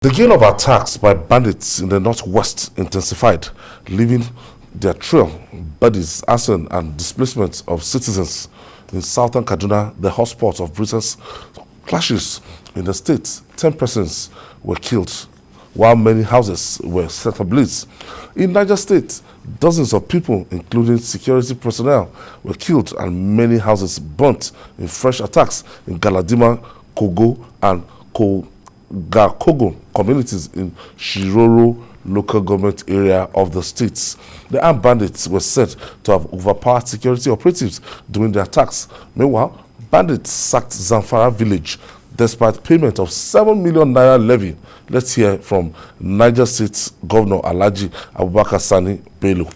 The gain of attacks by bandits in the northwest intensified, leaving their trail, bodies, arson, and displacement of citizens in southern Kaduna, the hotspot of Britain's clashes in the state. 10 persons were killed, while many houses were set ablaze. In Niger State, dozens of people, including security personnel, were killed and many houses burnt in fresh attacks in Galadima, Kogo, and Kogo communities in Shiroro local government area of the states. The armed bandits were said to have overpowered security operatives during the attacks. Meanwhile, bandits sacked Zamfara village despite payment of 7 million naira levy. Let's hear from Niger State Governor Alhaji Abubakar Sani Bello.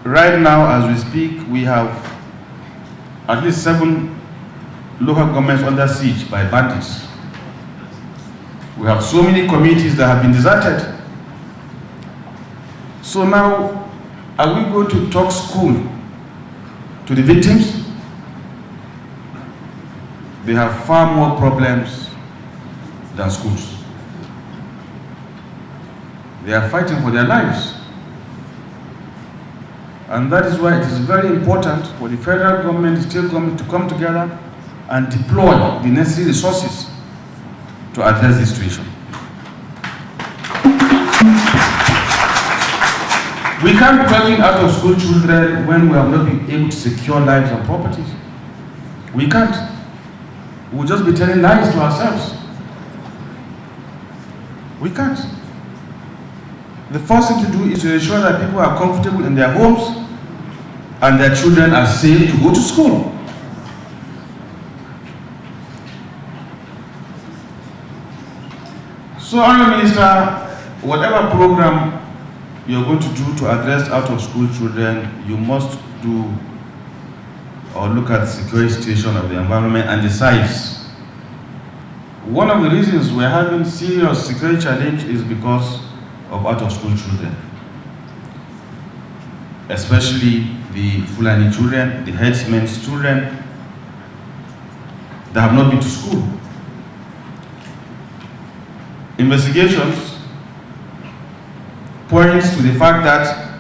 Right now, as we speak, we have at least 7 local governments under siege by bandits. We have so many communities that have been deserted. So now, are we going to talk school to the victims? They have far more problems than schools. They are fighting for their lives. And that is why it is very important for the federal government, the state government to come together and deploy the necessary resources to address this situation. We can't be taking out of school children when we have not been able to secure lives and properties. We can't. We'll just be telling lies to ourselves. We can't. The first thing to do is to ensure that people are comfortable in their homes and their children are safe to go to school. So, Honourable Minister, whatever program you're going to do to address out-of-school children, you must do or look at the security situation of the environment and the size. One of the reasons we're having serious security challenge is because of out-of-school children, especially the Fulani children, the headsmen's children that have not been to school. Investigations points to the fact that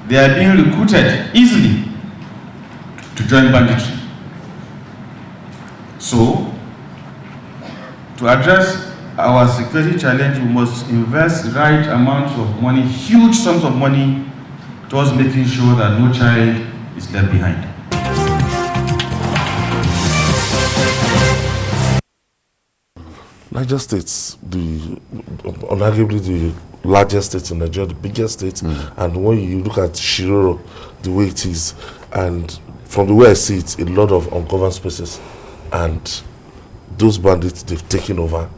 they are being recruited easily to join banditry. So, to address our security challenge, we must invest right amounts of money, huge sums of money, towards making sure that no child is left behind. Niger State's arguably the largest state in Nigeria, the biggest state, and when you look at Shiroro, the way it is, and from the way I see it, a lot of ungoverned spaces, and those bandits, they've taken over,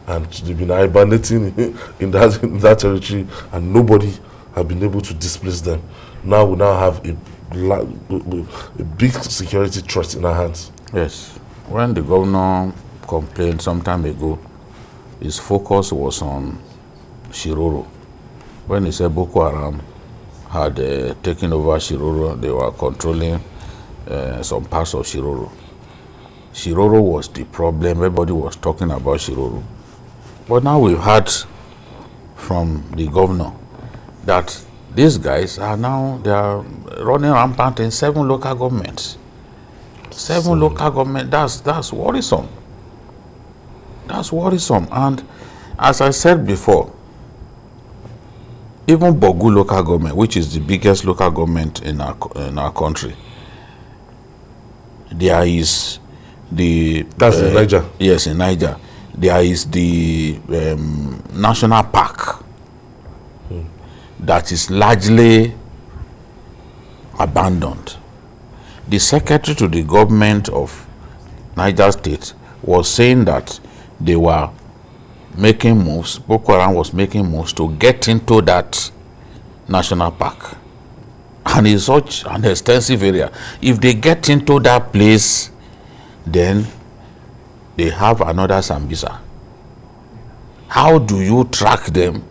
and they've been hibernating in that territory, and nobody have been able to displace them. Now we now have a big security threat in our hands. Yes. When the governor complained some time ago, his focus was on Shiroro. When he said Boko Haram had taken over Shiroro, they were controlling some parts of Shiroro. Shiroro was the problem. Everybody was talking about Shiroro. But now we've heard from the governor that these guys are now, they are running rampant in 7 local governments. 7 local governments, that's worrisome. That's worrisome. And as I said before, even Bogu local government, which is the biggest local government in our country, there is the... That's in Niger? Yes, in Niger. There is the national park that is largely abandoned. The secretary to the government of Niger State was saying that they were making moves, Boko Haram was making moves to get into that national park. And it's such an extensive area. If they get into that place, then they have another Sambisa. How do you track them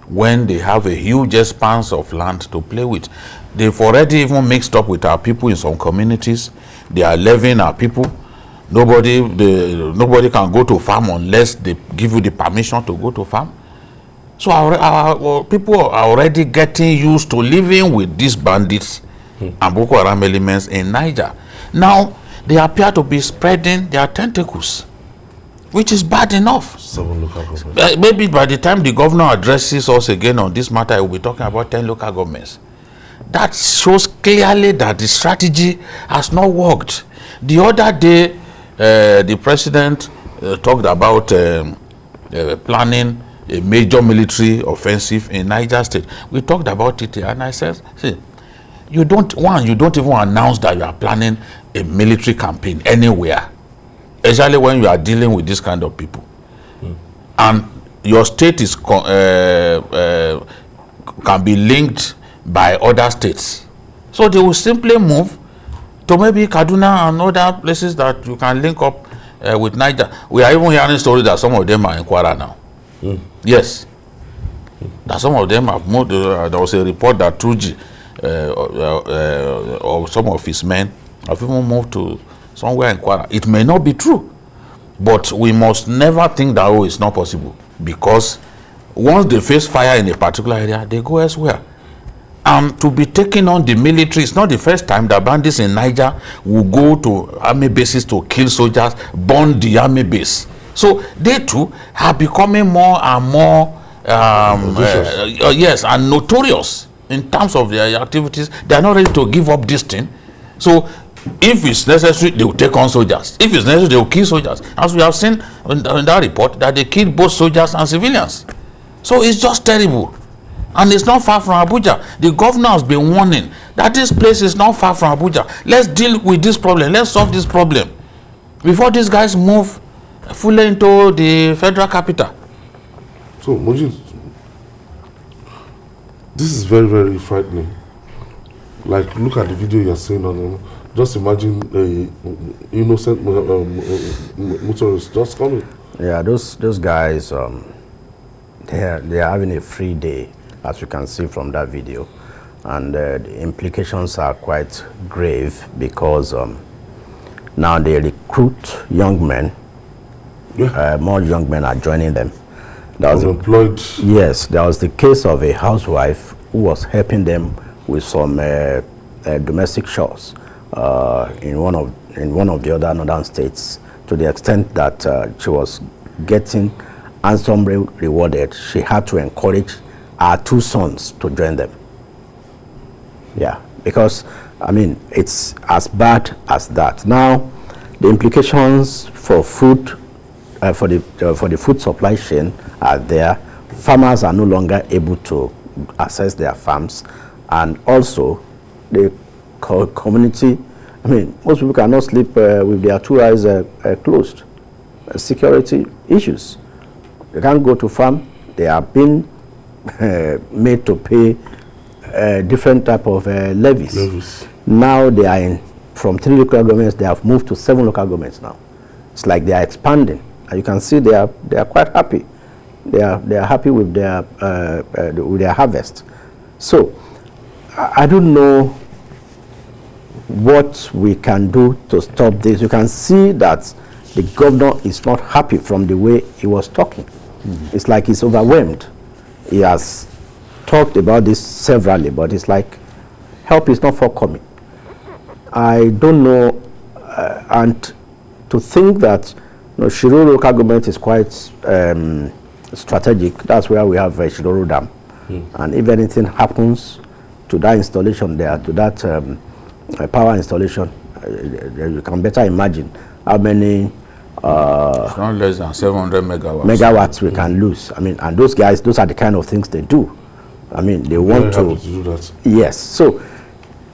when they have a huge expanse of land to play with? They've already even mixed up with our people in some communities. They are levying our people. Nobody can go to farm unless they give you the permission to go to farm. So our people are already getting used to living with these bandits and Boko Haram elements in Niger. Now, they appear to be spreading their tentacles, which is bad enough. 7 local governments. Maybe by the time the governor addresses us again on this matter, we'll be talking about 10 local governments. That shows clearly that the strategy has not worked. The other day, the president talked about planning a major military offensive in Niger State. We talked about it here, and I said, see, you don't even announce that you are planning a military campaign anywhere, especially when you are dealing with this kind of people. And your state is can be linked by other states. So they will simply move to maybe Kaduna and other places that you can link up with Niger. We are even hearing stories that some of them are in Kwara now. Yes. That some of them have moved. There was a report that Truji or some of his men have even moved to somewhere in Kwara. It may not be true, but we must never think that, oh, it's not possible, because once they face fire in a particular area, they go elsewhere. And to be taking on the military, it's not the first time that bandits in Niger will go to army bases to kill soldiers, burn the army base. So they too are becoming more and more yes, and notorious in terms of their activities. They are not ready to give up this thing. So if it's necessary, they will take on soldiers. If it's necessary, they will kill soldiers. As we have seen in that report, that they killed both soldiers and civilians. So it's just terrible. And it's not far from Abuja. The governor has been warning that this place is not far from Abuja. Let's deal with this problem. Let's solve this problem before these guys move fully into the federal capital. So, Mojin, this is very, very frightening. Like, look at the video you're saying on. Just imagine a innocent motorist just coming. Yeah, those guys, they are having a free day, as you can see from that video, and the implications are quite grave, because now they recruit young men. Yeah. More young men are joining them. That was employed. Yes, there was the case of a housewife who was helping them with some domestic chores in one of the other northern states, to the extent that she was getting handsomely rewarded. She had to encourage our 2 sons to join them. Yeah, because I mean, it's as bad as that. Now, the implications for food, for the food supply chain are there. Farmers are no longer able to access their farms, and also the community. I mean, most people cannot sleep with their 2 eyes closed. Security issues. They can't go to farm. They are being made to pay different type of levies. Now they are from 3 local governments. They have moved to 7 local governments now. It's like they are expanding, and you can see they are quite happy. They are happy with their harvest. So I don't know what we can do to stop this. You can see that the governor is not happy from the way he was talking. It's like he's overwhelmed. He has talked about this severally, but it's like help is not forthcoming. I don't know, and to think that Shiroro local government is quite strategic. That's where we have Shiroro Dam, and if anything happens to that installation there, to that power installation, you can better imagine how many it's not less than 700 megawatts we can lose. I mean, and those guys, those are the kind of things they do. I mean, they want to do that. Yes. So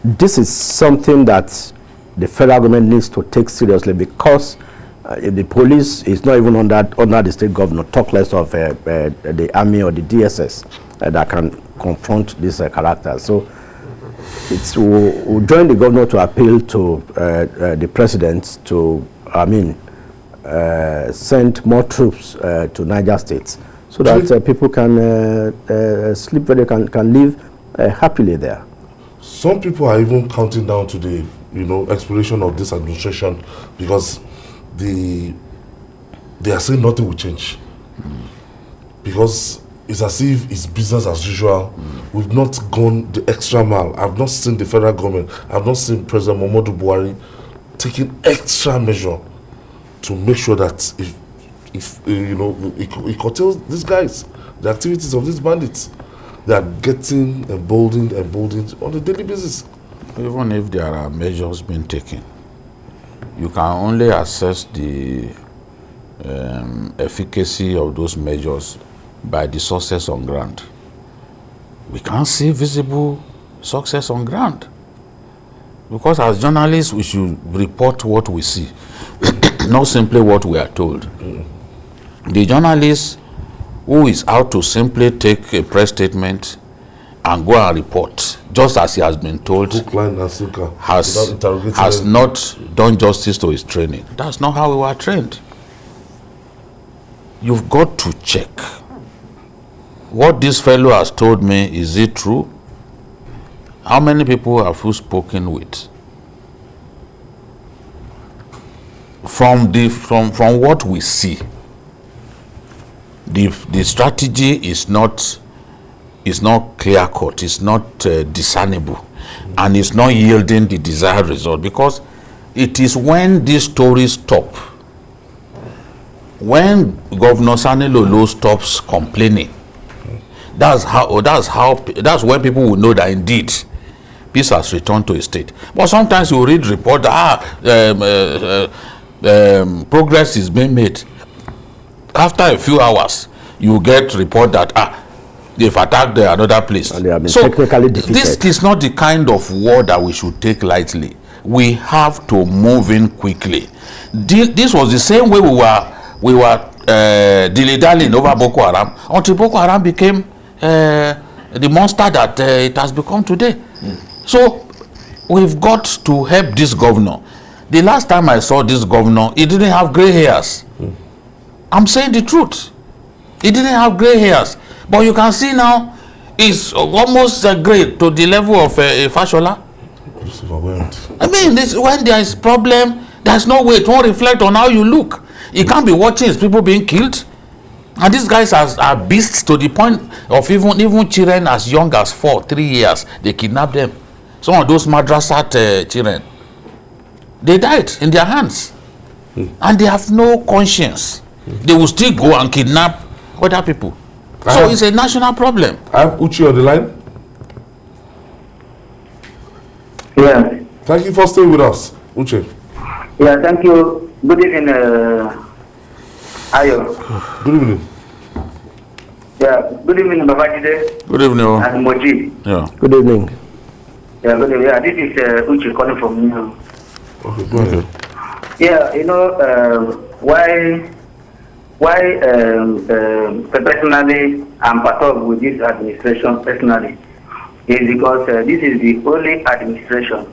this is something that the federal government needs to take seriously, because the police is not even under the state governor, talk less of the army or the DSS that can confront this character. So we'll join the governor to appeal to the president to, send more troops to Niger State, so that people can sleep where they can live happily there. Some people are even counting down to the, expiration of this administration because they are saying nothing will change. Because it's as if it's business as usual. We've not gone the extra mile. I've not seen the federal government, I've not seen President Muhammadu Buhari taking extra measure to make sure that it curtails these guys, the activities of these bandits. They are getting emboldened on a daily basis. Even if there are measures being taken, you can only assess the efficacy of those measures by the success on ground. We can't see visible success on ground. Because as journalists, we should report what we see, not simply what we are told. The journalist who is out to simply take a press statement and go and report, just as he has been told, has not done justice to his training. That's not how we were trained. You've got to check. What this fellow has told me, is it true? How many people have you spoken with? From what we see, the strategy is not clear cut, it's not discernible, and it's not yielding the desired result, because it is when these stories stop, when Governor Sani Lolo stops complaining, that's when people will know that indeed peace has returned to a state. But sometimes you read report progress is being made. After a few hours, you get report that they've attacked another place. And they have been technically defeated. This is not the kind of war that we should take lightly. We have to move in quickly. This was the same way we were dilly-dallying over Boko Haram until Boko Haram became the monster that it has become today. So we've got to help this governor. The last time I saw this governor, he didn't have gray hairs. I'm saying the truth. He didn't have gray hairs. But you can see now, he's almost gray to the level of Fashola. I mean, when there is problem, there's no way it won't reflect on how you look. You can't be watching his people being killed. And these guys are beasts to the point of even children as young as 3 years, they kidnap them. Some of those madrasat children, they died in their hands. And they have no conscience. They will still go and kidnap other people. So it's a national problem. I have Uchi on the line. Yeah. Thank you for staying with us, Uche. Yeah, thank you. Good evening, Ayo. Good evening. Yeah, good evening, Babajide. Good evening. And Moji. Yeah. Good evening. Yeah, good evening. Yeah, this is Uche calling from you. Okay, go ahead. Yeah, why personally I'm part of with this administration personally is because this is the only administration,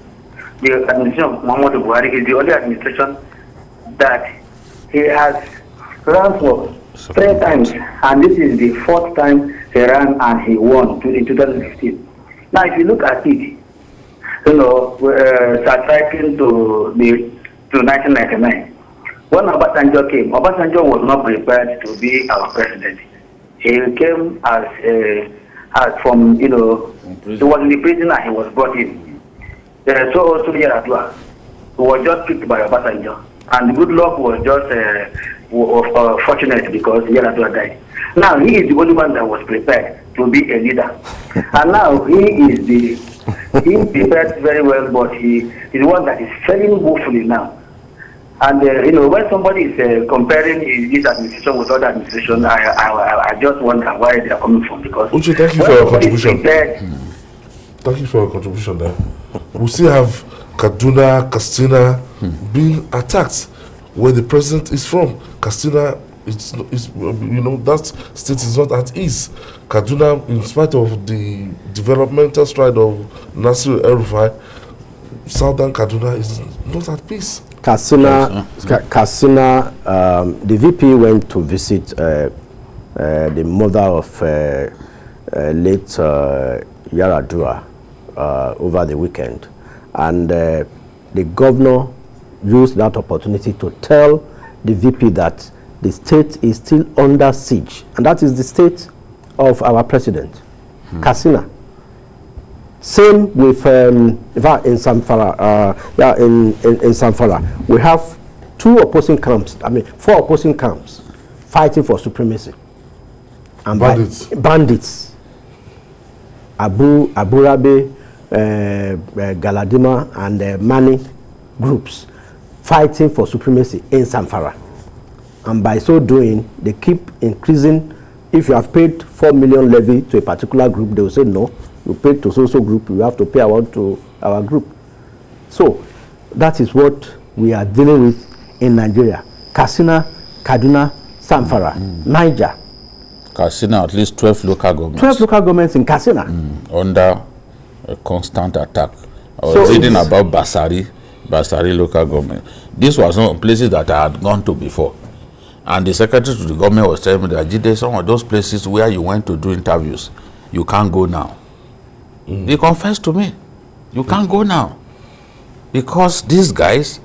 the administration of Muhammadu Buhari is the only administration that he has run for 3 times, and this is the 4th time he ran and he won in 2015. Now, if you look at it, subtracting to 1999. When Obasanjo came, Obasanjo was not prepared to be our president. He came as from, he was in the prison and he was brought in. So also Yaradua was just picked by Obasanjo. And good luck was just fortunate because Yaradua died. Now he is the only one that was prepared to be a leader. And now he prepared very well, but he is the one that is failing woefully now. And when somebody is comparing his administration with other administration, I just wonder where they are coming from, because Uche, thank you for your contribution. Thank you for your contribution there. We still have Kaduna, Katsina being attacked where the president is from. Katsina, that state is not at ease. Kaduna, in spite of the developmental stride of Nasir El-Rufai, southern Kaduna is not at peace. Katsina, the VP went to visit the mother of late Yaradua over the weekend. And the governor used that opportunity to tell the VP that the state is still under siege. And that is the state of our president, Katsina. Same with in Zamfara. In Zamfara, we have four opposing camps fighting for supremacy. And bandits. Abu Rabi, Galadima, and Mani groups fighting for supremacy in Zamfara. And by so doing, they keep increasing. If you have paid 4 million levy to a particular group, they will say no. You paid to so group, you have to pay to our group. So that is what we are dealing with in Nigeria. Katsina, Kaduna, Zamfara, Niger. Katsina, at least 12 local governments. 12 local governments in Katsina. Under a constant attack. I was reading about Basari local government. These were some places that I had gone to before. And the secretary to the government was telling me that Jide, some of those places where you went to do interviews, you can't go now. They confessed to me, you can't go now. Because these guys,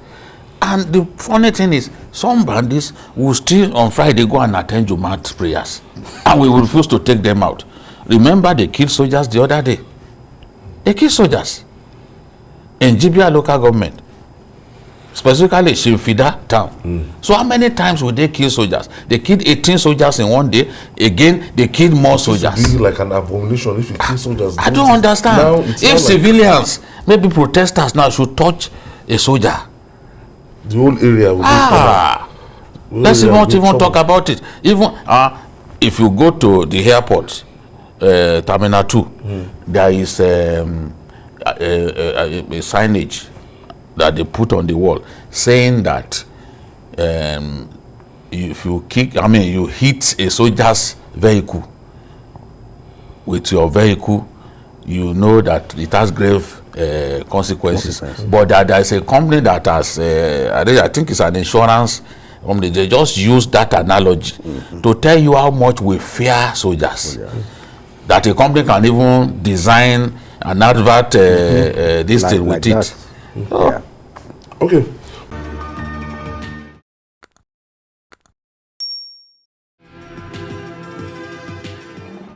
and the funny thing is, some bandits will still on Friday go and attend Jumat prayers. And we will refuse to take them out. Remember, they killed soldiers the other day. They killed soldiers in Jibia local government, specifically Shimfida town. So how many times would they kill soldiers? They killed 18 soldiers in one day. Again, they killed more soldiers. It's like an abomination if you kill soldiers. I don't understand. If civilians, maybe protesters now should touch a soldier, the whole area will let's not even talk about it. Even if you go to the airport, Terminal 2, there is a signage that they put on the wall saying that if you you hit a soldier's vehicle with your vehicle, you know that it has grave consequences. But there is a company that has, I think it's an insurance company, they just use that analogy to tell you how much we fear soldiers. That a company can even design an advert this thing with it. Okay.